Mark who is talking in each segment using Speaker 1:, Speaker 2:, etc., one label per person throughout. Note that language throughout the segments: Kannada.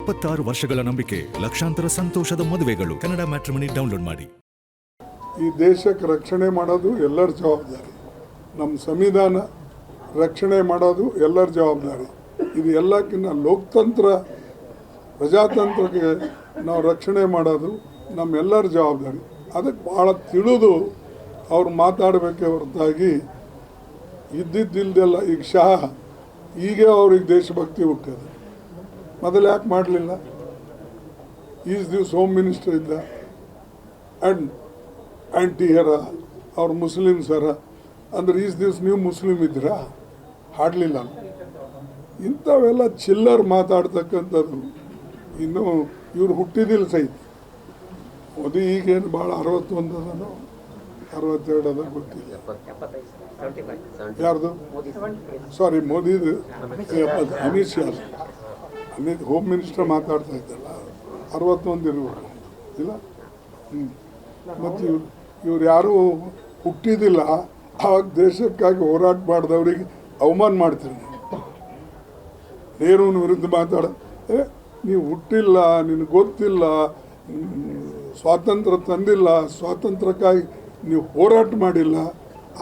Speaker 1: 26 ವರ್ಷಗಳ ನಂಬಿಕೆ, ಲಕ್ಷಾಂತರ ಸಂತೋಷದ ಮದುವೆಗಳು. ಕನ್ನಡ ಮ್ಯಾಟ್ರಿಮನಿ ಡೌನ್ಲೋಡ್ ಮಾಡಿ.
Speaker 2: ಈ ದೇಶಕ್ಕೆ ರಕ್ಷಣೆ ಮಾಡೋದು ಎಲ್ಲರ ಜವಾಬ್ದಾರಿ. ನಮ್ಮ ಸಂವಿಧಾನ ರಕ್ಷಣೆ ಮಾಡೋದು ಎಲ್ಲರ ಜವಾಬ್ದಾರಿ. ಇದು ಎಲ್ಲಕ್ಕಿಂತ ಲೋಕತಂತ್ರ, ಪ್ರಜಾತಂತ್ರಕ್ಕೆ ನಾವು ರಕ್ಷಣೆ ಮಾಡೋದು ನಮ್ಮೆಲ್ಲರ ಜವಾಬ್ದಾರಿ. ಅದಕ್ಕೆ ಭಾಳ ತಿಳಿದು ಅವ್ರು ಮಾತಾಡಬೇಕೆ ಹೊರತಾಗಿ ಇದ್ದಿದ್ದಿಲ್ದೆಲ್ಲ. ಈಗ ಶಹ ಈಗ ಅವ್ರಿಗೆ ದೇಶಭಕ್ತಿ ಹುಟ್ಟೋದು, ಮೊದಲು ಯಾಕೆ ಮಾಡಲಿಲ್ಲ? ಈಸ್ ದಿವ್ಸ ಹೋಮ್ ಮಿನಿಸ್ಟರ್ ಇದ್ದ ಆ್ಯಂಡ್ ಆ್ಯಂಟಿಯರ ಅವ್ರು ಮುಸ್ಲಿಮ್ಸರ ಅಂದ್ರೆ ಈಸ್ ದಿವ್ಸ ನೀವು ಮುಸ್ಲಿಮ್ ಇದ್ದೀರಾ? ಹಾಡಲಿಲ್ಲ. ಇಂಥವೆಲ್ಲ ಚಿಲ್ಲರ್ ಮಾತಾಡ್ತಕ್ಕಂಥದ್ದು. ಇನ್ನು ಇವ್ರು ಹುಟ್ಟಿದಿಲ್ಲ ಸಹಿತ. ಮೋದಿ ಈಗೇನು ಭಾಳ 61 ಅದನೋ 62 ಅದ ಗೊತ್ತಿಲ್ಲ. ಯಾರ್ದು? ಸಾರಿ, ಮೋದಿದು ಅಮಿತ್ ಶಾ. ಅಮಿತ್ ಹೋಮ್ ಮಿನಿಸ್ಟರ್ ಮಾತಾಡ್ತಾ ಇದ್ದಲ್ಲ, 61 ಇರ್ಬೇಕು ಇಲ್ಲ. ಮತ್ತು ಇವ್ರು ಯಾರೂ ಹುಟ್ಟಿದಿಲ್ಲ. ಆವಾಗ ದೇಶಕ್ಕಾಗಿ ಹೋರಾಟ ಮಾಡಿದವ್ರಿಗೆ ಅವಮಾನ ಮಾಡ್ತೀರಿ. ನೆಹರೂನ ವಿರುದ್ಧ ನೀವು ಹುಟ್ಟಿಲ್ಲ, ನಿನಗೆ ಗೊತ್ತಿಲ್ಲ, ಸ್ವಾತಂತ್ರ್ಯ ತಂದಿಲ್ಲ, ಸ್ವಾತಂತ್ರ್ಯಕ್ಕಾಗಿ ನೀವು ಹೋರಾಟ ಮಾಡಿಲ್ಲ,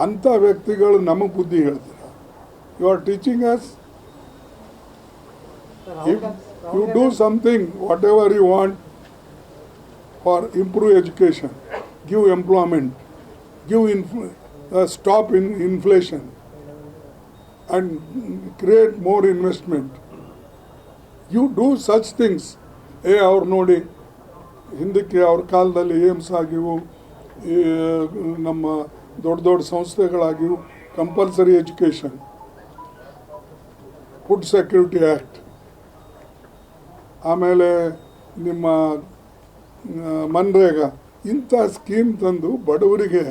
Speaker 2: ಅಂಥ ವ್ಯಕ್ತಿಗಳು ನಮಗೆ ಬುದ್ಧಿ ಹೇಳ್ತಾರೆ. You are teaching us. If you do something, whatever you want for improve education, give employment, stop in inflation and create more investment. You do such things. ಅವ್ರು ನೋಡಿ, ಹಿಂದಕ್ಕೆ ಅವ್ರ ಕಾಲದಲ್ಲಿ ಏಮ್ಸ್ ಆಗಿವು, ನಮ್ಮ ದೊಡ್ಡ ದೊಡ್ಡ ಸಂಸ್ಥೆಗಳಾಗಿವು, compulsory education, food security act, ಆಮೇಲೆ ನಿಮ್ಮ ಮನ್ರೇಗಾ, ಇಂಥ ಸ್ಕೀಮ್ ತಂದು ಬಡವರಿಗೆ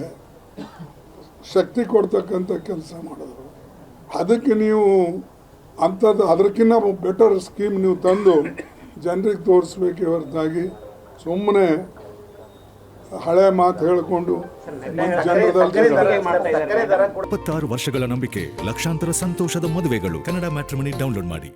Speaker 2: ಶಕ್ತಿ ಕೊಡ್ತಕ್ಕಂಥ ಕೆಲಸ ಮಾಡಿದ್ರು. ಅದಕ್ಕೆ ನೀವು ಅಂಥದ್ದು ಅದಕ್ಕಿಂತ ಬೆಟರ್ ಸ್ಕೀಮ್ ನೀವು ತಂದು ಜನರಿಗೆ ತೋರಿಸ್ಬೇಕೆ ಹೊರತಾಗಿ ಸುಮ್ಮನೆ ಹಳೆ ಮಾತು ಹೇಳಿಕೊಂಡು ಜನರದಲ್ಲಿ
Speaker 1: 26 ವರ್ಷಗಳ ನಂಬಿಕೆ, ಲಕ್ಷಾಂತರ ಸಂತೋಷದ ಮದುವೆಗಳು. ಕನ್ನಡ ಮ್ಯಾಟ್ರಿಮನಿ ಡೌನ್ಲೋಡ್ ಮಾಡಿ.